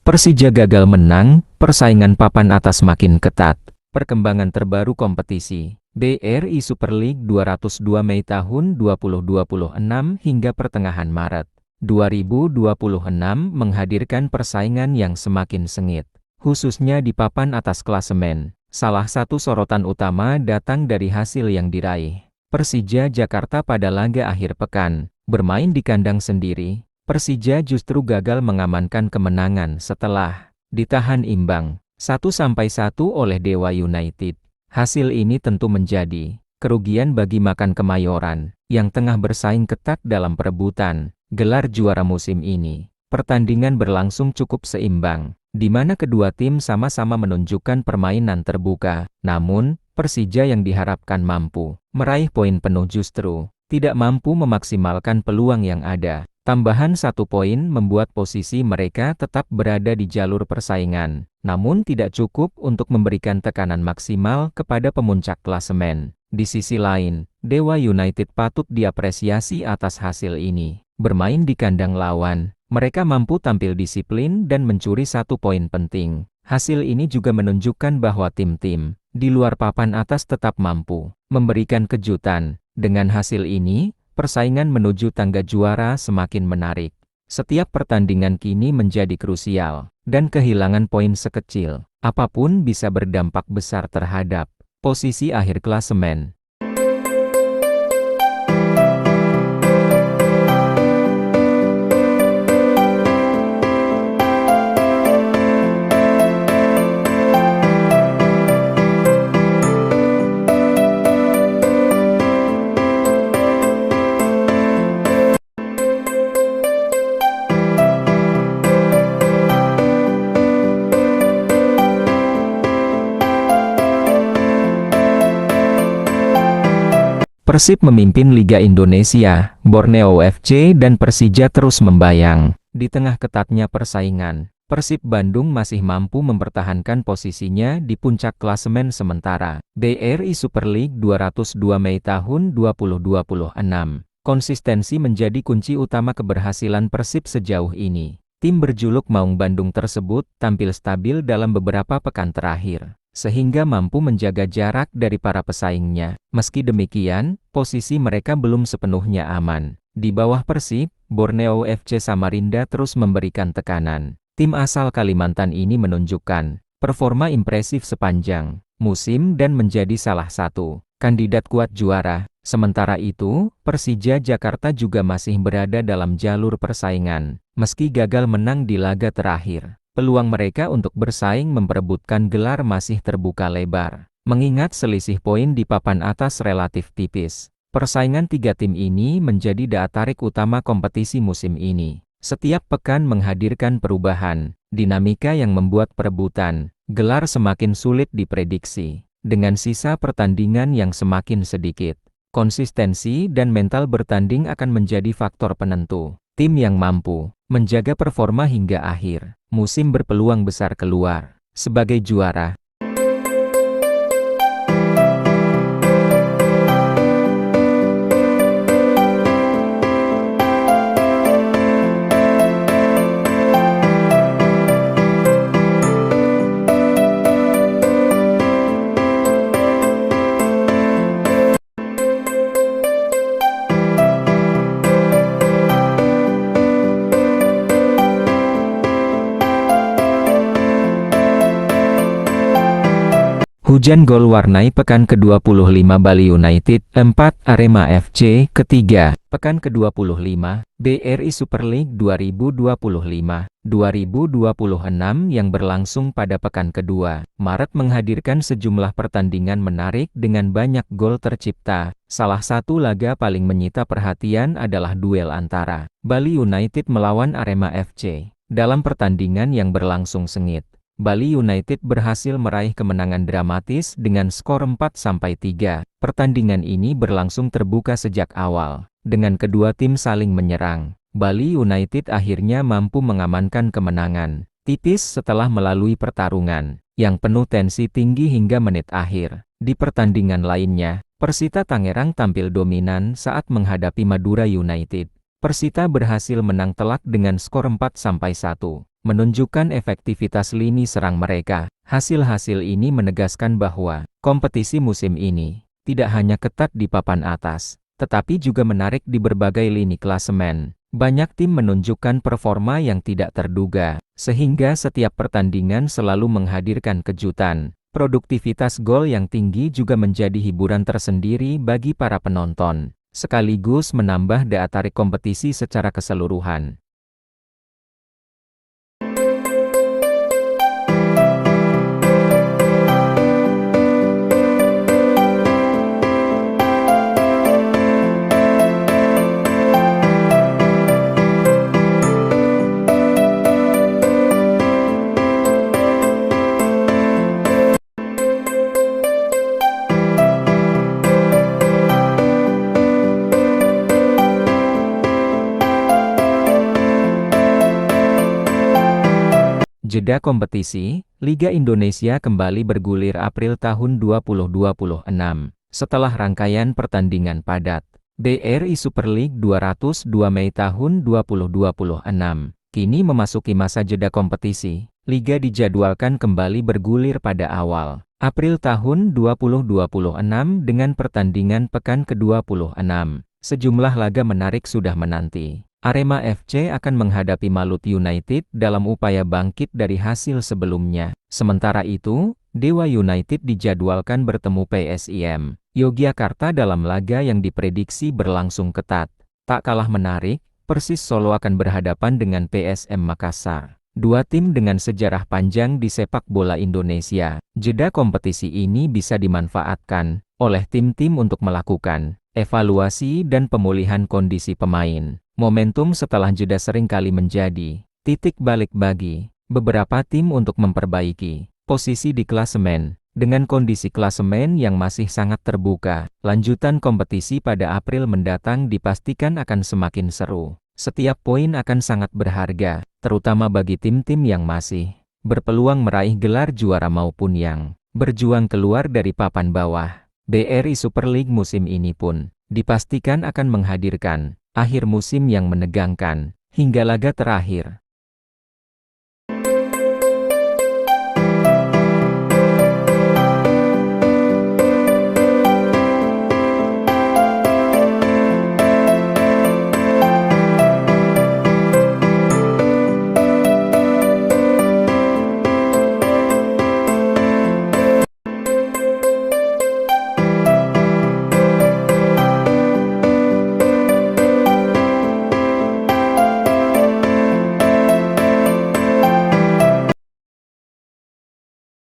Persija gagal menang, persaingan papan atas makin ketat. Perkembangan terbaru kompetisi BRI Super League 202 Mei tahun 2026 hingga pertengahan Maret 2026 menghadirkan persaingan yang semakin sengit, khususnya di papan atas klasemen. Salah satu sorotan utama datang dari hasil yang diraih Persija Jakarta pada laga akhir pekan. Bermain di kandang sendiri, Persija justru gagal mengamankan kemenangan setelah ditahan imbang 1-1 oleh Dewa United. Hasil ini tentu menjadi kerugian bagi Macan Kemayoran yang tengah bersaing ketat dalam perebutan gelar juara musim ini. Pertandingan berlangsung cukup seimbang, di mana kedua tim sama-sama menunjukkan permainan terbuka. Namun, Persija yang diharapkan mampu meraih poin penuh justru tidak mampu memaksimalkan peluang yang ada. Tambahan 1 poin membuat posisi mereka tetap berada di jalur persaingan, namun tidak cukup untuk memberikan tekanan maksimal kepada pemuncak klasemen. Di sisi lain, Dewa United patut diapresiasi atas hasil ini. Bermain di kandang lawan, mereka mampu tampil disiplin dan mencuri 1 poin penting. Hasil ini juga menunjukkan bahwa tim-tim di luar papan atas tetap mampu memberikan kejutan. Dengan hasil ini, persaingan menuju tangga juara semakin menarik. Setiap pertandingan kini menjadi krusial, dan kehilangan poin sekecil apapun bisa berdampak besar terhadap posisi akhir klasemen. Persib memimpin Liga Indonesia, Borneo FC dan Persija terus membayang. Di tengah ketatnya persaingan, Persib Bandung masih mampu mempertahankan posisinya di puncak klasemen sementara. BRI Super League 202 Mei tahun 2026. Konsistensi menjadi kunci utama keberhasilan Persib sejauh ini. Tim berjuluk Maung Bandung tersebut tampil stabil dalam beberapa pekan terakhir, sehingga mampu menjaga jarak dari para pesaingnya. Meski demikian, posisi mereka belum sepenuhnya aman. Di bawah Persib, Borneo FC Samarinda terus memberikan tekanan. Tim asal Kalimantan ini menunjukkan performa impresif sepanjang musim dan menjadi salah satu kandidat kuat juara. Sementara itu, Persija Jakarta juga masih berada dalam jalur persaingan. Meski gagal menang di laga terakhir, peluang mereka untuk bersaing memperebutkan gelar masih terbuka lebar. Mengingat selisih poin di papan atas relatif tipis, persaingan 3 tim ini menjadi daya tarik utama kompetisi musim ini. Setiap pekan menghadirkan perubahan, dinamika yang membuat perebutan gelar semakin sulit diprediksi. Dengan sisa pertandingan yang semakin sedikit, konsistensi dan mental bertanding akan menjadi faktor penentu. Tim yang mampu menjaga performa hingga akhir musim berpeluang besar keluar sebagai juara. Hujan gol warnai pekan ke-25 Bali United 4, Arema FC ketiga. Pekan ke-25, BRI Super League 2025-2026 yang berlangsung pada pekan kedua Maret menghadirkan sejumlah pertandingan menarik dengan banyak gol tercipta. Salah satu laga paling menyita perhatian adalah duel antara Bali United melawan Arema FC. Dalam pertandingan yang berlangsung sengit, Bali United berhasil meraih kemenangan dramatis dengan skor 4-3. Pertandingan ini berlangsung terbuka sejak awal, dengan kedua tim saling menyerang. Bali United akhirnya mampu mengamankan kemenangan tipis setelah melalui pertarungan yang penuh tensi tinggi hingga menit akhir. Di pertandingan lainnya, Persita Tangerang tampil dominan saat menghadapi Madura United. Persita berhasil menang telak dengan skor 4-1. menunjukkan efektivitas lini serang mereka. Hasil-hasil ini menegaskan bahwa kompetisi musim ini tidak hanya ketat di papan atas, tetapi juga menarik di berbagai lini klasemen. Banyak tim menunjukkan performa yang tidak terduga, sehingga setiap pertandingan selalu menghadirkan kejutan. Produktivitas gol yang tinggi juga menjadi hiburan tersendiri bagi para penonton, sekaligus menambah daya tarik kompetisi secara keseluruhan. Jeda kompetisi, Liga Indonesia kembali bergulir April tahun 2026. Setelah rangkaian pertandingan padat, BRI Super League 202 Mei tahun 2026, kini memasuki masa jeda kompetisi. Liga dijadwalkan kembali bergulir pada awal April tahun 2026 dengan pertandingan pekan ke-26. Sejumlah laga menarik sudah menanti. Arema FC akan menghadapi Malut United dalam upaya bangkit dari hasil sebelumnya. Sementara itu, Dewa United dijadwalkan bertemu PSIM Yogyakarta dalam laga yang diprediksi berlangsung ketat. Tak kalah menarik, Persis Solo akan berhadapan dengan PSM Makassar. Dua tim dengan sejarah panjang di sepak bola Indonesia. Jeda kompetisi ini bisa dimanfaatkan oleh tim-tim untuk melakukan evaluasi dan pemulihan kondisi pemain. Momentum setelah jeda seringkali menjadi titik balik bagi beberapa tim untuk memperbaiki posisi di klasemen. Dengan kondisi klasemen yang masih sangat terbuka, lanjutan kompetisi pada April mendatang dipastikan akan semakin seru. Setiap poin akan sangat berharga, terutama bagi tim-tim yang masih berpeluang meraih gelar juara maupun yang berjuang keluar dari papan bawah. BRI Super League musim ini pun dipastikan akan menghadirkan akhir musim yang menegangkan, hingga laga terakhir.